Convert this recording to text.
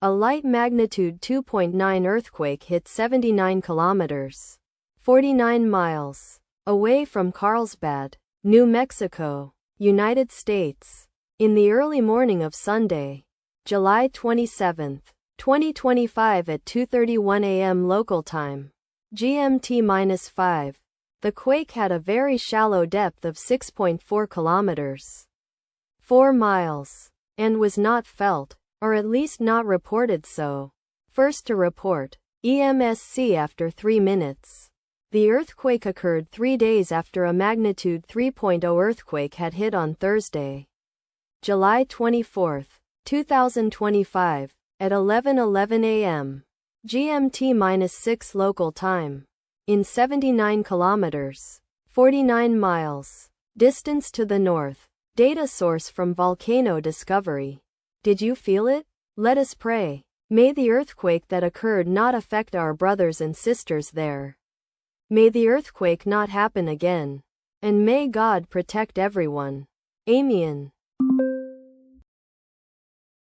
A light magnitude 2.9 earthquake hit 79 kilometers, 49 miles, away from Carlsbad, New Mexico, United States, in the early morning of Sunday, July 27, 2025 at 2:31 a.m. local time, GMT-5. The quake had a very shallow depth of 6.4 kilometers, 4 miles, and was not felt, or at least not reported so. First to report, EMSC after 3 minutes. The earthquake occurred 3 days after a magnitude 3.0 earthquake had hit on Thursday, July 24, 2025, at 11:11 a.m. GMT-6 local time, in 79 kilometers, 49 miles, distance to the north. Data source from Volcano Discovery. Did you feel it? Let us pray. May the earthquake that occurred not affect our brothers and sisters there. May the earthquake not happen again. And may God protect everyone. Amen.